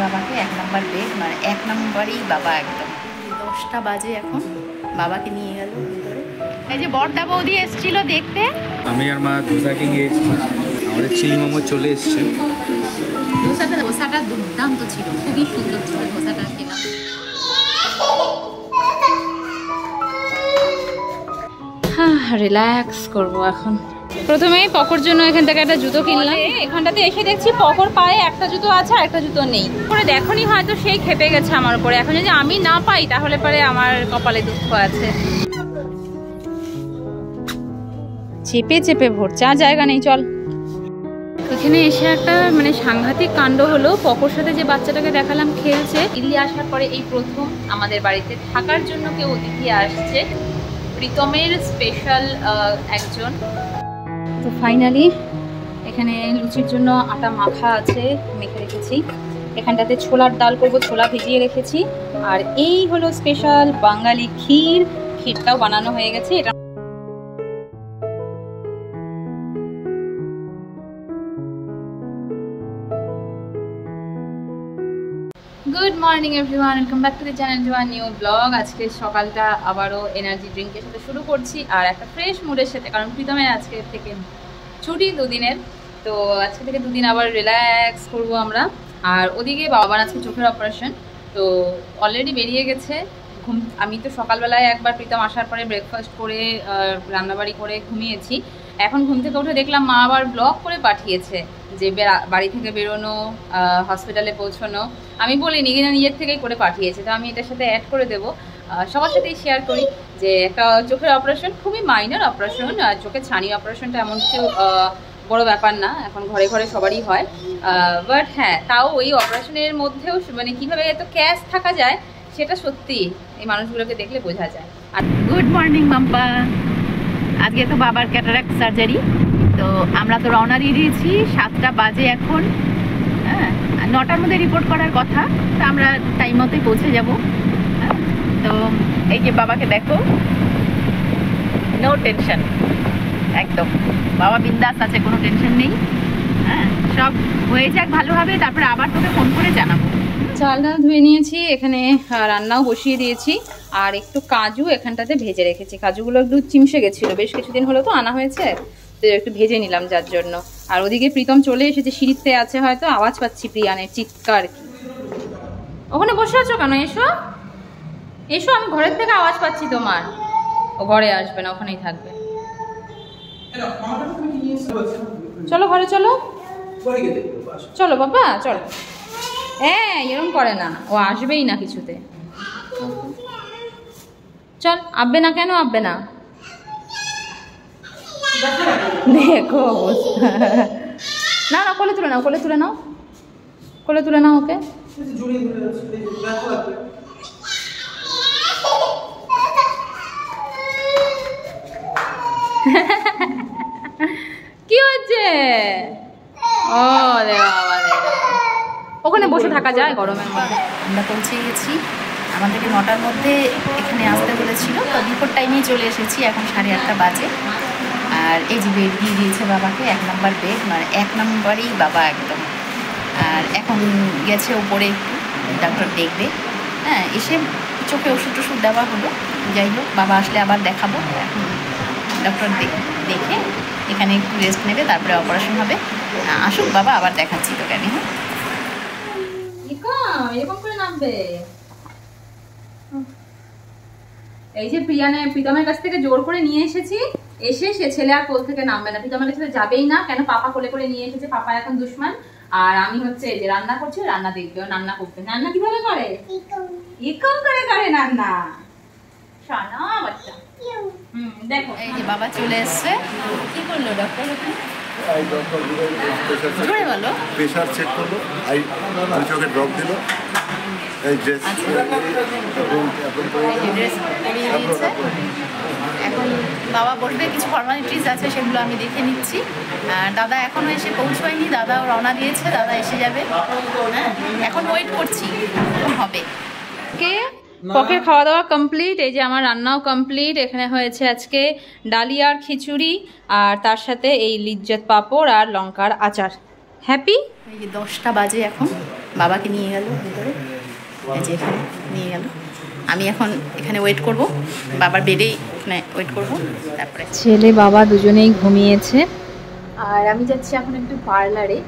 বাবাকে 1 নম্বর বেড, মানে 1 নম্বরই বাবা একদম। 10টা বাজে এখন, বাবাকে নিয়ে গেল ভিতরে। এই যে বড়দা বৌদি এসেছিল দেখতে, আমি আর মা ধোসা কিনে এসেছি। আমাদের চিলি মোমো চলে এসছে। ধোসাটা দুর্দান্ত ছিল, খুবই সুন্দর ছিল ধোসাটা, খেলাম। হ্যাঁ, রিল্যাক্স করবো এখন। প্রথমেই পকর জন্য এখান থেকে একটা জুতো কিনলাম। এখানটাতে এসে দেখছি পকর পায়ে একটা জুতো আছে আর একটা জুতো নেই। পরে দেখনি হয়তো সেই খেপে গেছে আমার উপরে। এখন যদি আমি না পাই তাহলে পরে আমার কপালে দুঃখ আছে। চেপে চেপে ভরছে, আর জায়গা নেই, চল। এখানে এসে একটা মানে সাংঘাতিক কাণ্ড হলো। পকর সাথে যে বাচ্চাটাকে দেখালাম খেলছে, দিল্লি আসার পরে এই প্রথম আমাদের বাড়িতে থাকার জন্য কেউ অতিথি আসছে, প্রীতমের স্পেশাল একজন। তো ফাইনালি এখানে লুচির জন্য আটা মাখা আছে, মেখে রেখেছি। এখানটাতে ছোলার ডাল করবো, ছোলা ভিজিয়ে রেখেছি। আর এই হলো স্পেশাল বাঙালি ক্ষীর, ক্ষীরটাও বানানো হয়ে গেছে। এটা good morning everyone, welcome back to the channel to a new blog. আজকে সকালটা আবারও এনার্জি ড্রিঙ্কের সাথে শুরু করছি আর একটা ফ্রেশ মুডের সাথে, কারণ প্রীতমের আজকে থেকে ছুটি 2 দিনের। তো আজকে থেকে 2 দিন আবার রিল্যাক্স করবো আমরা। আর ওদিকে বাবার আজকে চোখের অপারেশন, তো অলরেডি বেরিয়ে গেছে। আমি তো সকালবেলায় একবার প্রীতম আসার পরে ব্রেকফাস্ট করে রান্নাবাড়ি করে ঘুমিয়েছি। এখন ঘুম থেকে উঠে দেখলাম মা আবার ব্লগ করে পাঠিয়েছে যে বাড়ি থেকে বেরোনো, হসপিটালে পৌঁছানো। আমি বলিনি, কিনা নিজের থেকেই করে পাঠিয়েছে। তো আমি এটার সাথে অ্যাড করে দেবো, সবার সাথেই শেয়ার করি যে একটা চোখের অপারেশন, খুবই মাইনর অপারেশন। চোখের ছানি অপারেশনটা এমন কিছু বড় ব্যাপার না, এখন ঘরে ঘরে সবারই হয়। বাট হ্যাঁ, তাও ওই অপারেশনের মধ্যেও মানে কীভাবে এত ক্যাশ থাকা যায় সেটা সত্যি এই মানুষগুলোকে দেখলে বোঝা যায়। আর গুড মর্নিং মাম্পা, আজকে তো বাবার ক্যাটারাক্ট সার্জারি। তো আমরা তো রওনা দিয়ে দিয়েছি, 7টা বাজে এখন। হ্যাঁ, 9টার মধ্যে রিপোর্ট করার কথা, তো আমরা টাইম মতোই পৌঁছে যাব। তো এই যে বাবাকে দেখো, নো টেনশন, একদম বাবা বিন্দাস আছে, কোনো টেনশন নেই। হ্যাঁ, সব হয়ে যাক ভালোভাবে, তারপরে আবার তোকে ফোন করে জানাবো। চাল ডাল ধুয়ে নিয়েছি, এখানে রান্নাও বসিয়ে দিয়েছি। আর একটু কাজু এখানটাতে ভেজে রেখেছি। কাজুগুলো একটু চিমসে গেছিলো, বেশ কিছুদিন হলো তো আনা হয়েছে, তো একটু ভেজে নিলাম যার জন্য। আর ওদিকে প্রীতম চলে এসেছে, সিঁড়িতে আছে, হয়তো আওয়াজ পাচ্ছি প্রিয়ানের চিৎকার। ওখানে বসে আছো কেন? এসো এসো, আমি ঘরের থেকে আওয়াজ পাচ্ছি তোমার। ও ঘরে আসবে না, ওখানেই থাকবে। চলো ঘরে চলো, চলো বাবা চলো। হ্যাঁ, এরকম করে না, ও আসবেই না কিছুতে। চল, আব্বে না কেন? আব্বে না, দেখো অবস্থা। না না, কোলে তুলে নাও, কোলে তুলে নাও, কোলে তুলে নাও ওকে। কি হচ্ছে? ও রে বাবা রে, ওখানে বসে থাকা যায় গরমের মধ্যে। আমরা পৌঁছে গেছি, আমাদেরকে 9টার মধ্যে এখানে আসতে বলেছিল, তো বিফোর টাইমেই চলে এসেছি। এখন 8:30 বাজে। আর এই যে বেড দিয়ে দিয়েছে বাবাকে, 1 নম্বর বেড, মানে 1 নম্বরই বাবা একদম। আর এখন গেছে উপরে, ডক্টর দেখবে। হ্যাঁ, এসে চোখে ওষুধ টষুধ দেওয়া হলো। যাই হোক, বাবা আসলে আবার দেখাবো। এখন ডক্টর দেখে এখানে একটু রেস্ট নেবে, তারপরে অপারেশন হবে। আসুক বাবা, আবার দেখাচ্ছি তোকে আমি। হ্যাঁ, এরকম করে নামবে। এই যে প্রীতমের কাছ থেকে জোর করে নিয়ে এসেছি, এসে সে ছেলে আর কোল থেকে নামবে না, প্রীতমের কাছে যাবেই না। কেন? পাপা কোলে করে নিয়ে এসেছে, পাপা এখন দুশ্মন। আর আমি হচ্ছে যে রান্না করছি, রান্না দেখবে, রান্না করবে। রান্না কিভাবে করে? এরকম করে করে রান্না। শানা বাচ্চা। দেখো, এই যে বাবা চলে এসছে। কি করলো ডক্টর? প্রেশার চেক করলো, চোখে ড্রপ দিল, এই ড্রেস এখন বাবা বলবে, কিছু ফর্মালিটিস আছে সেগুলো আমি দেখে নিচ্ছি। দাদা এখনো এসে পৌঁছায়নি, দাদাও রওনা দিয়েছে, দাদা এসে যাবে। হ্যাঁ, এখন ওয়েট করছি, হবে। কে পকের খাওয়া দাওয়া কমপ্লিট। এই যে আমার রান্নাও কমপ্লিট। এখানে হয়েছে আজকে ডালিয়ার খিচুড়ি, আর তার সাথে এই লিজ্জত পাঁপড় আর লঙ্কার আচার। হ্যাপি? এই যে 10টা বাজে এখন, বাবাকে নিয়ে গেল ভিতরে, এই যে এখানে নিয়ে গেল। আমি এখন এখানে ওয়েট করব, বাবার বেডেই এখানে ওয়েট করব। তারপরে ছেলে বাবা দুজনেই ঘুমিয়েছে আর আমি যাচ্ছি এখন একটু পার্লারে।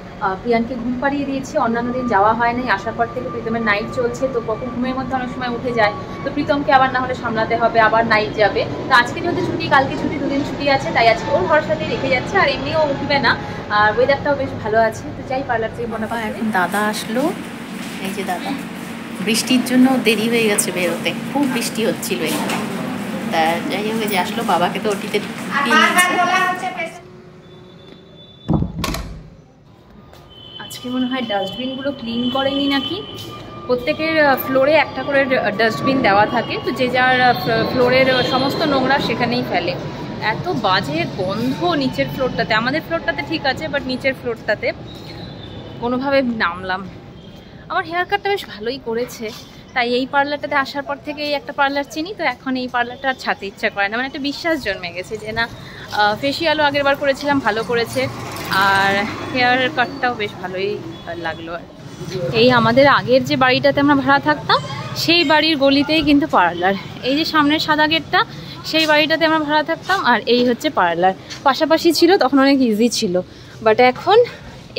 প্রিয়ানকে ঘুম পাড়িয়ে দিয়েছি, অন্যান্য দিন যাওয়া হয় নাই, আসার পর থেকে প্রীতমের নাইট চলছে, তো কখন ঘুমের মধ্যে অনেক সময় উঠে যায়, তো প্রীতমকে আবার না হলে সামলাতে হবে, আবার নাইট যাবে। তো আজকে যেহেতু ছুটি, কালকে ছুটি, দুদিন ছুটি আছে, তাই আজকে ওর ভরসাতেই রেখে যাচ্ছে। আর এমনিও উঠবে না, আর ওয়েদারটাও বেশ ভালো আছে, তো যাই পার্লার থেকে মনে হয়। এখন দাদা আসলো, এই যে দাদা। বৃষ্টির জন্য দেরি হয়ে গেছে বেরোতে, খুব বৃষ্টি হচ্ছিল এখানে। তা যাই হোক, যে আসলো, বাবাকে তো ওটিতে আজকে মনে হয় ডাস্টবিনগুলো ক্লিন করেনি নাকি। প্রত্যেকের ফ্লোরে একটা করে ডাস্টবিন দেওয়া থাকে, তো যে যার ফ্লোরের সমস্ত নোংরা সেখানেই ফেলে। এত বাজে গন্ধ নিচের ফ্লোরটাতে, আমাদের ফ্লোরটাতে ঠিক আছে, বাট নিচের ফ্লোরটাতে কোনোভাবে নামলাম। আমার হেয়ার কাটটা বেশ ভালোই করেছে, তাই এই পার্লারটাতে আসার পর থেকে এই একটা পার্লার চিনি, তো এখন এই পার্লারটা আর ছাড়তে ইচ্ছা করে না। মানে একটা বিশ্বাস জন্মে গেছে যে না, ফেসিয়ালও আগের বার করেছিলাম, ভালো করেছে, আর হেয়ার কাটটাও বেশ ভালোই লাগলো। আর এই আমাদের আগের যে বাড়িটাতে আমরা ভাড়া থাকতাম, সেই বাড়ির গলিতেই কিন্তু পার্লার। এই যে সামনের সাদা গেটটা, সেই বাড়িটাতে আমরা ভাড়া থাকতাম, আর এই হচ্ছে পার্লার। পাশাপাশি ছিল, তখন অনেক ইজি ছিল, বাট এখন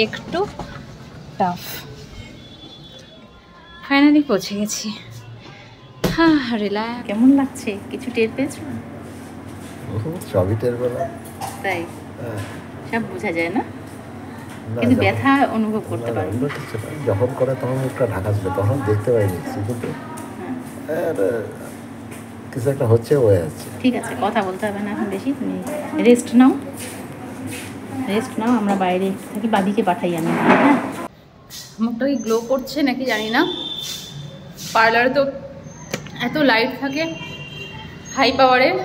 একটু টাফ। ফাইনালি পৌঁছে গেছি। হ্যাঁ, রিল্যাক্স। কেমন লাগছে? কিছু টের পেয়েছো? সবই টের পেলাম। তাই সব বোঝা যায় না, কিন্তু ব্যথা অনুভব করতে পারো যখন করে তখন একটা ঢাকা ছিল, তখন দেখতে পাইনি, কিন্তু কিছু একটা হচ্ছে, হয়ে যাচ্ছে। ঠিক আছে, কথা বলতে হবে না এখন বেশি, তুমি রেস্ট নাও, রেস্ট নাও। আমরা বাইরে থাকি, বাদিকে পাঠাই আমি। হ্যাঁ, মুখটা কি গ্লো করছে নাকি জানি না। পার্লারে তো এত লাইট থাকে হাই পাওয়ারের,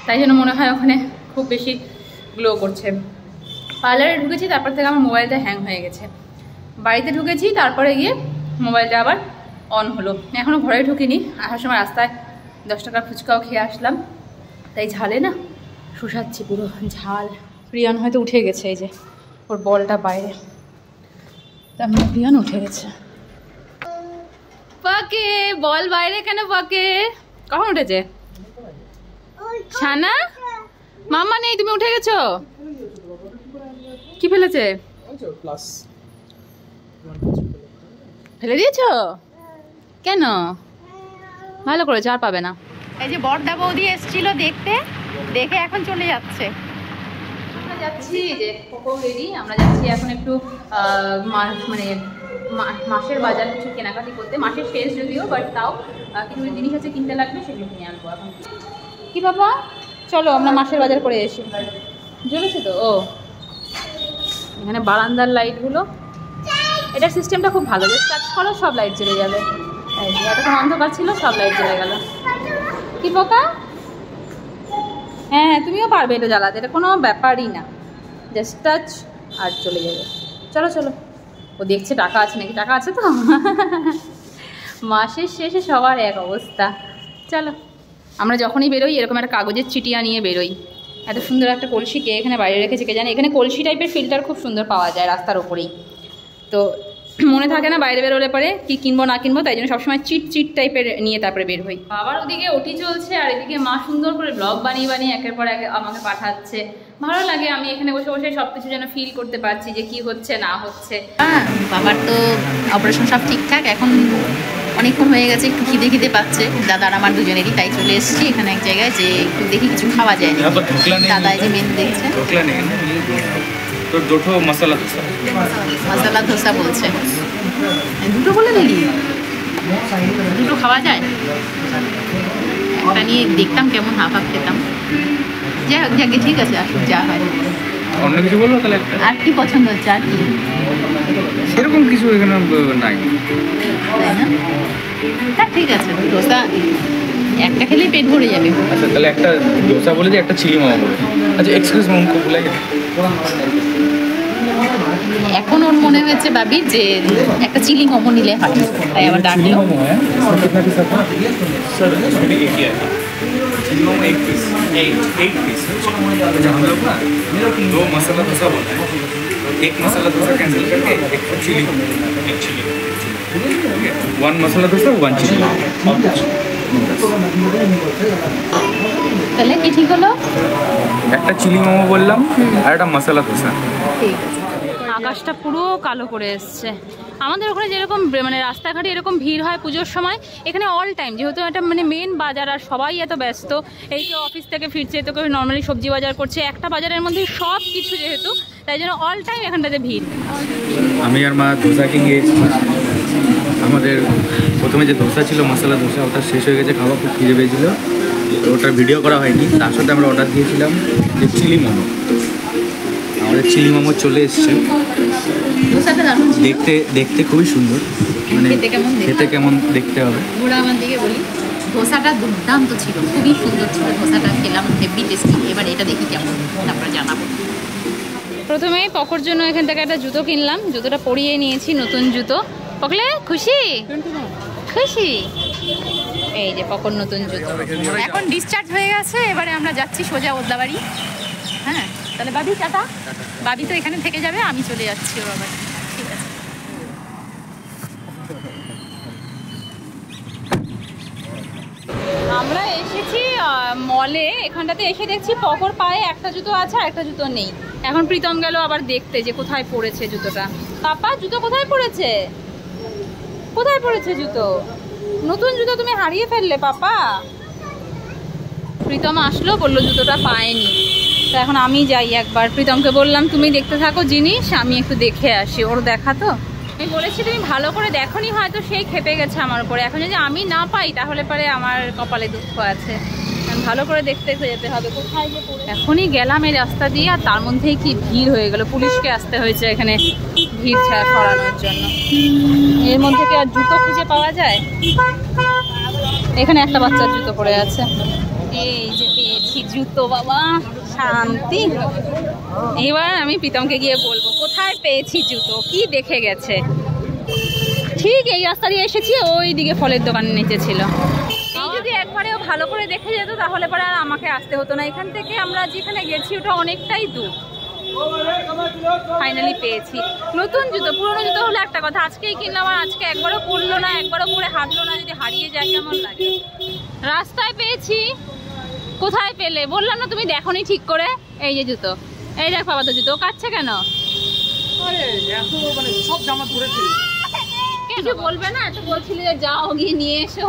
তাই জন্য মনে হয় ওখানে খুব বেশি গ্লো করছে। পার্লারে ঢুকেছি, তারপর থেকে আমার মোবাইলটা হ্যাং হয়ে গেছে। বাড়িতে ঢুকেছি, তারপরে গিয়ে মোবাইলটা আবার অন হলো। এখনও ঘরে ঢুকিনি, আসার সময় রাস্তায় 10 টাকার ফুচকাও খেয়ে আসলাম, তাই ঝালে না শুষাচ্ছি, পুরো ঝাল। প্রিয়ান হয়তো উঠে গেছে, এই যে ওর বলটা বাইরে, তার মানে প্রিয়ান উঠে গেছে। পাকে বল বাইরে কেন? পাকে কখন উঠেছে? ছানা মামা নেই, তুমি উঠে গেছো? কি ফেলেছে? ফেলে দিয়েছো? কেন? ভালো করেছো, আর পাবে না। এই যে বড়দা বৌদি এসেছিল দেখতে, দেখে এখন চলে যাচ্ছে। আমরা যাচ্ছি, যে কোকো রেডি, আমরা যাচ্ছি এখন একটু মানে মাসের বাজার কিছু কেনাকাটি করতে। মাসের শেষ যদিও, বাট তাও কিছু জিনিস আছে কিনতে লাগবে, সেগুলো কিনে আনবো এখন। কি বাবা, চলো আমরা মাসের বাজার করে এসে। জ্বলেছে তো? ও, এখানে বারান্দার লাইটগুলো, এটার সিস্টেমটা খুব ভালো, যে টাচ করো সব লাইট জ্বলে যাবে। এতক্ষণ অন্ধকার ছিল, সব লাইট জ্বলে গেল। কি পোকা? হ্যাঁ, তুমিও পারবে এটা জ্বালাতে, এটা কোনো ব্যাপারই না, জাস্ট টাচ আর চলে যাবে। চলো চলো, ও দেখছে টাকা আছে নাকি, টাকা আছে তো। মাসের শেষে সবার এক অবস্থা। চলো, আমরা যখনই বেরোই এরকম একটা কাগজের চিটিয়া নিয়ে বেরোই। এত সুন্দর একটা কলসি কে এখানে বাইরে রেখেছে কে জানে। এখানে কলসি টাইপের ফিল্টার খুব সুন্দর পাওয়া যায় রাস্তার ওপরেই, তো মনে থাকে না বাইরে বেরোলে পরে কি কিনবো না কিনবো, তাই জন্য সবসময় চিট টাইপের নিয়ে তারপরে বের হই। বাবার ওদিকে ওটি চলছে, আর এদিকে মা সুন্দর করে ব্লগ বানিয়ে বানিয়ে একের পর এক আমাকে পাঠাচ্ছে। ভালো লাগে, আমি এখানে বসে বসে সব কিছু যেন ফিল করতে পারছি যে কি হচ্ছে না হচ্ছে। বাবার তো অপারেশন সব ঠিকঠাক, এখন অনেকক্ষণ হয়ে গেছে, একটু খিদে খিদে পাচ্ছে দাদার আমার দুজনেরই, তাই চলে এসেছি এখানে এক জায়গায় যে একটু দেখি কিছু খাওয়া যায়। দাদা যে মেনু দেখছে, দুটো মশলা ধোসা, মশলা ধোসা বলছে। দুটো বলে নিলি, দুটো খাওয়া যায়? একটা নিয়ে দেখতাম কেমন হাফ হাফ খেতাম। যাই হোক, যাকে ঠিক আছে, আসুক যা হয়। অন্য কিছু বলবো তাহলে? আর কি পছন্দ হচ্ছে? আর কি সেরকম কিছু এখানে নাই, তাই না? তা ঠিক আছে, ধোসা একটা খেলেই পেট ভরে যাবে। আচ্ছা তাহলে একটা ধোসা বলে যে একটা চিলি মোমো বলে। আচ্ছা এক্সকিউজ মি, উनको बुलाइए। এখন ওর মনে হয়েছে ভাবি যে একটা চিলি মোমো নিলে হয়, তাই আবার ডাকলো। सर उसमें एक ही है, चिली मोमो 1 पीस, 8 पीस। हम लोग ना 2 मसाला डोसा बोलते हैं, एक मसाला डोसा कैंसिल करके एक chilli one masala dosa one chilli. তাহলে কি ঠিক হলো? একটা চিলি মোমো বললাম আর একটা মশলা ডোসা। ঠিক আছে। আকাশটা পুরো কালো করে এসছে। আমাদের ওখানে যেরকম মানে রাস্তাঘাটে এরকম ভিড় হয় পুজোর সময়, এখানে অল টাইম, যেহেতু এটা মানে মেন বাজার আর সবাই এত ব্যস্ত, এই কেউ অফিস থেকে ফিরছে, তো কেউ নর্মালি সবজি বাজার করছে, একটা বাজারের মধ্যে সব কিছু যেহেতু, তাই জন্য অল টাইম এখানটাতে ভিড়। আমি আর মা ধোসা কিনে গিয়েছি। আমাদের প্রথমে যে ধোসা ছিল মশলা ধোসা, ওটা শেষ হয়ে গেছে, খাওয়া খুব খিদে পেয়েছিল, ওটার ভিডিও করা হয়নি। তার সাথে আমরা অর্ডার দিয়েছিলাম যে চিলি মোমো। আমাদের চিলি মোমো চলে এসছে। দেখতে খুবই সুন্দর, মানে খেতে কেমন দেখতে হবে। বুড়া আমার দিকে বলি, ধোসাটা দুর্দান্ত ছিল, খুবই সুন্দর ছিল ধোসাটা, খেলাম হেভি টেস্টি। এবার এটা দেখি কেমন, তারপরে জানাবো। প্রথমেই পকর জন্য এখান থেকে একটা জুতো কিনলাম, জুতোটা পরিয়ে নিয়েছি, নতুন জুতো। পকলে খুশি খুশি, এই যে পকর নতুন জুতো। এখন ডিসচার্জ হয়ে গেছে, এবারে আমরা যাচ্ছি সোজা ওদলাবাড়ি। হ্যাঁ, তাহলে বাবি টাটা। বাবি তো এখানে থেকে যাবে, আমি চলে যাচ্ছি ওর বাড়ি। ঠিক আছে। আমরা এসেছি মলে, এখানটাতে এসে দেখছি পকর পায়ে একটা জুতো আছে আর একটা জুতো নেই। এখন প্রীতম গেল আবার দেখতে যে কোথায় পড়েছে জুতোটা। পাপা জুতো কোথায় পড়েছে? কোথায় পড়েছে জুতো? নতুন জুতো তুমি হারিয়ে ফেললে পাপা। প্রীতম আসলো, বললো জুতোটা পায়নি। তো এখন আমি যাই একবার, প্রীতমকে বললাম তুমি দেখতে থাকো জিনিস, আমি একটু দেখে আসি। ওর দেখা তো, আমি বলেছি তুমি ভালো করে দেখোনি, হয়তো সেই খেপে গেছে আমার উপরে। এখন যদি আমি না পাই তাহলে পরে আমার কপালে দুঃখ আছে। ভালো করে দেখতে যেতে হবে কোথায় যে পড়ে। এখনই গেলাম এই রাস্তা দিয়ে, আর তার মধ্যেই কি ভিড় হয়ে গেল। পুলিশকে আসতে হয়েছে এখানে ভিড় সরানোর জন্য। এর মধ্যে কি আর জুতো খুঁজে পাওয়া যায়? এখানে একটা বাচ্চার জুতো পড়ে আছে। এই যে পেয়েছি জুতো, বাবা শান্তি। এবার আমি প্রীতমকে গিয়ে বলবো কোথায় পেয়েছি জুতো, কি দেখে গেছে। ঠিক এই রাস্তা দিয়ে এসেছি, ওই দিকে ফলের দোকানে নিচে ছিল। এই যদি একবারেও ভালো করে দেখে যেত তাহলে পরে আর আমাকে আসতে হতো না। এখান থেকে আমরা যেখানে গেছি ওটা অনেকটাই দূর। ফাইনালি পেয়েছি নতুন জুতো। পুরোনো জুতো হলে একটা কথা, আজকেই কিনলাম আর আজকে একবারও পরলো না, একবারও পরে হাঁটলো না। যদি হারিয়ে যায় কেমন লাগে। রাস্তায় পেয়েছি। কোথায় পেলে? বললাম না তুমি দেখোনি ঠিক করে। এই যে জুতো, এই দেখ বাবা তো জুতো কাটছে কেন? সব জামা ধরেছে, কিছু বলবে না? তো বলছিলে যে যাও গিয়ে নিয়ে এসো,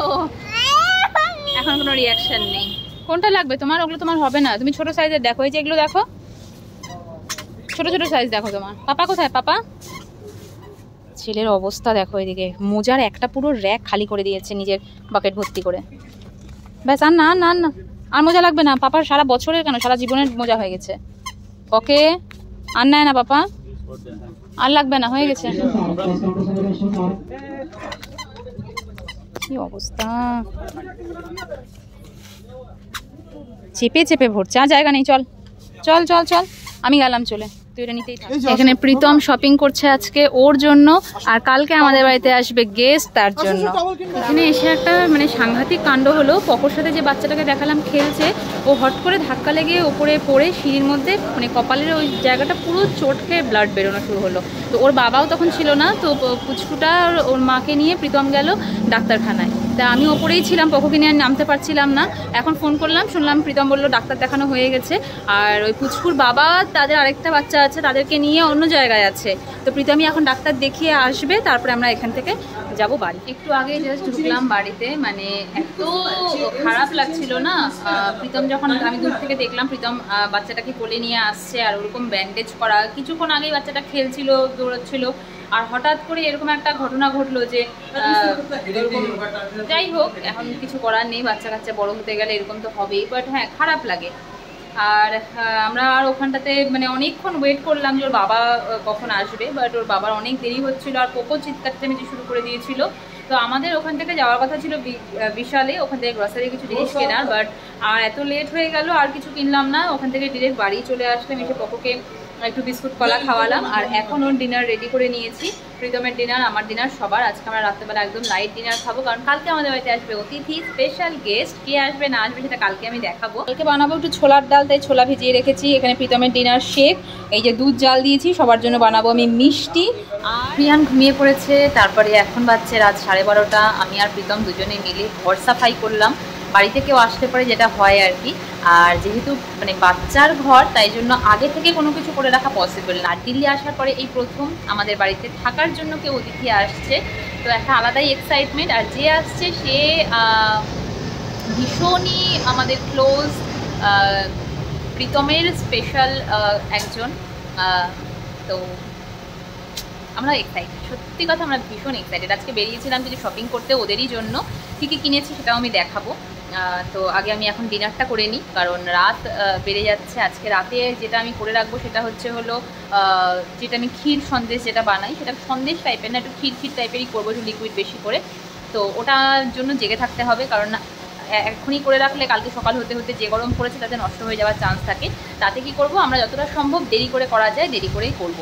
এখন কোনো রিয়াকশন নেই। কোনটা লাগবে তোমার? ওগুলো তোমার হবে না, তুমি ছোট সাইজের দেখো। এই যে এগুলো দেখো, ছোট ছোট সাইজ দেখো তোমার। পাপা কোথায়? পাপা ছেলের অবস্থা দেখো, এদিকে মোজার একটা পুরো র্যাক খালি করে দিয়েছে নিজের বাকেট ভর্তি করে। ব্যাস, আর না না না, আর মোজা লাগবে না। পাপার সারা বছরের কেন সারা জীবনের মোজা হয়ে গেছে। ওকে, আর নেয় না পাপা, আর লাগবে না, হয়ে গেছে। কি অবস্থা, চেপে চেপে ভরছে, আর জায়গা নেই। চল চল চল চল, আমি গেলাম চলে। এখানে প্রীতম শপিং করছে আজকে ওর জন্য, আর কালকে আমাদের বাড়িতে আসবে গেস্ট, তার জন্য। এখানে এসে একটা মানে সাংঘাতিক কাণ্ড হলো। পকর সাথে যে বাচ্চাটাকে দেখালাম খেলছে, ও হট করে ধাক্কা লেগে ওপরে পড়ে সিঁড়ির মধ্যে মানে কপালের ওই জায়গাটা পুরো চটকে ব্লাড বেরোনো শুরু হলো। তো ওর বাবাও তখন ছিল না, তো পুচকুটা ওর মাকে নিয়ে প্রীতম গেল ডাক্তারখানায়। তা আমি ওপরেই ছিলাম, পকোকে নিয়ে নামতে পারছিলাম না। এখন ফোন করলাম, শুনলাম প্রীতম বললো ডাক্তার দেখানো হয়ে গেছে, আর ওই পুচকুর বাবা তাদের আরেকটা বাচ্চা আছে, তাদেরকে নিয়ে অন্য জায়গায় আছে। তো প্রীতমই এখন ডাক্তার দেখিয়ে আসবে, তারপরে আমরা এখান থেকে যাব বাড়ি। একটু আগে জাস্ট ঢুকলাম বাড়িতে, মানে এত খারাপ লাগছিল না। প্রীতম যখন আমি দূর থেকে দেখলাম প্রীতম বাচ্চাটাকে কোলে নিয়ে আসছে, আর ওরকম ব্যান্ডেজ করা। কিছুক্ষণ আগেই বাচ্চাটা খেলছিল, দৌড়াচ্ছিল, আর হঠাৎ করে এরকম একটা ঘটনা ঘটলো যে যাই হোক, এখন কিছু করার নেই। বাচ্চা কাচ্চা বড় হতে গেলে এরকম তো হবেই, বাট হ্যাঁ খারাপ লাগে। আর আমরা আর ওখানটাতে মানে অনেকক্ষণ ওয়েট করলাম যে ওর বাবা কখন আসবে, বাট ওর বাবার অনেক দেরি হচ্ছিলো, আর পোকো চিৎকার চেঁচামেচি শুরু করে দিয়েছিল। তো আমাদের ওখান থেকে যাওয়ার কথা ছিল বিশালে, ওখান থেকে গ্রসারি কিছু জিনিস কেনার, বাট আর এত লেট হয়ে গেল, আর কিছু কিনলাম না। ওখান থেকে ডিরেক্ট বাড়ি চলে আসলাম। এসে পোকোকে একটু বিস্কুট কলা খাওয়ালাম। আর এখন ওর ডিনার রেডি করে নিয়েছি, প্রীতমের ডিনার, আমার ডিনার, সবার। আজকে আমরা রাত্রেবেলা একদম লাইট ডিনার খাবো, কারণ কালকে আমাদের বাড়িতে আসবে অতিথি, স্পেশাল গেস্ট। কে আসবে না আসবে সেটা কালকে আমি দেখাবো। কালকে বানাবো একটু ছোলার ডাল, তাই ছোলা ভিজিয়ে রেখেছি। এখানে প্রীতমের ডিনার শেক, এই যে দুধ জাল দিয়েছি, সবার জন্য বানাবো আমি মিষ্টি। আর প্রিয়ান ঘুমিয়ে পড়েছে। তারপরে এখন বাজছে রাত 12:30। আমি আর প্রীতম দুজনে মিলে ঘর সাফাই করলাম, বাড়িতে কেউ আসতে পারে যেটা হয় আর কি। আর যেহেতু মানে বাচ্চার ঘর, তাই জন্য আগে থেকে কোনো কিছু করে রাখা পসিবল না। দিল্লি আসার পরে এই প্রথম আমাদের বাড়িতে থাকার জন্য কেউ অতিথি আসছে, তো একটা আলাদাই এক্সাইটমেন্ট। আর যে আসছে সে ভীষণই আমাদের ক্লোজ, প্রীতমের স্পেশাল একজন। তো আমরা এক্সাইটেড, সত্যি কথা আমরা ভীষণ এক্সাইটেড। আজকে বেরিয়েছিলাম কিছু শপিং করতে ওদেরই জন্য, কী কী কিনেছি সেটাও আমি দেখাবো। তো আগে আমি এখন ডিনারটা করে নিই, কারণ রাত বেড়ে যাচ্ছে। আজকে রাতে যেটা আমি করে রাখবো সেটা হলো যেটা আমি ক্ষীর সন্দেশ যেটা বানাই, সেটা সন্দেশ টাইপের না, একটু ক্ষীর টাইপেরই করবো, একটু লিকুইড বেশি করে। তো ওটার জন্য জেগে থাকতে হবে, কারণ এখনই করে রাখলে কালকে সকাল হতে হতে যে গরম পড়েছে তাতে নষ্ট হয়ে যাওয়ার চান্স থাকে। তাতে কি করব, আমরা যতটা সম্ভব দেরি করে করা যায় দেরি করেই করব,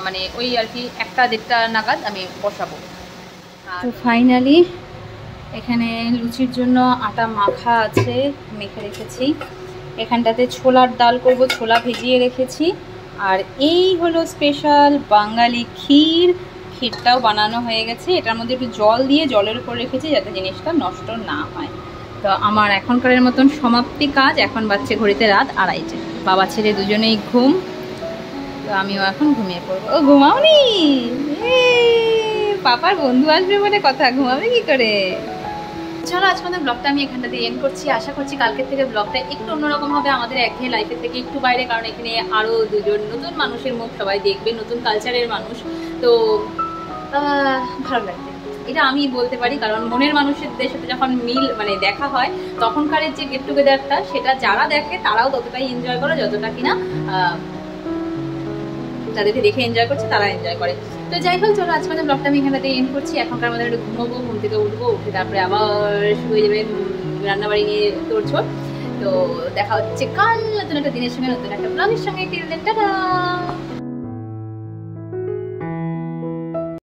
মানে ওই আর কি 1টা-1.5টা নাগাদ আমি বসাবো। তো ফাইনালি এখানে লুচির জন্য আটা মাখা আছে, মেখে রেখেছি। এখানটাতে ছোলার ডাল করব, ছোলা ভিজিয়ে রেখেছি। আর এই হলো স্পেশাল বাঙালি ক্ষীর, ক্ষীরটাও বানানো হয়ে গেছে। এটার মধ্যে একটু জল দিয়ে জলের উপর রেখেছি যাতে জিনিসটা নষ্ট না হয়। তো আমার এখনকারের মতন সমাপ্তি কাজ। এখন বাচ্চা ঘড়িতে রাত 2:30। বাবা ছেলে দুজনেই ঘুম, তো আমিও এখন ঘুমিয়ে পড়বো। ও ঘুমাওনি? পাপার বন্ধু আসবে বলে কথা, ঘুমাবে কি করে? চলো আজকে আমাদের ব্লগটা আমি এখানটাতে এন্ড করছি। আশা করছি কালকের থেকে ব্লগটা একটু অন্যরকম হবে, আমাদের একঘেয়ে লাইফের থেকে একটু বাইরে, কারণ এখানে আরও দুজন নতুন মানুষের মুখ সবাই দেখবে, নতুন কালচারের মানুষ। তো ভালো লাগবে, এটা আমি বলতে পারি, কারণ মনের মানুষদের সাথে যখন মিল মানে দেখা হয় তখনকারের যে গেট টুগেদারটা, সেটা যারা দেখে তারাও ততটাই এনজয় করে যতটা কিনা যাদেরকে দেখে এনজয় করছে তারা এনজয় করে। তো যাই হোক, চলো আজকে আমাদের ব্লগটা আমি এখানটাতে এন্ড করছি। এখনকার আমাদের একটু ঘুমোবো, ঘুম থেকে উঠবো, উঠে তারপরে আবার শুরু হয়ে যাবে রান্নাবাড়ি নিয়ে তোড়জোড়। তো দেখা হচ্ছে কাল নতুন একটা দিনের সঙ্গে, নতুন একটা ব্লগের সঙ্গে। Till then, tata.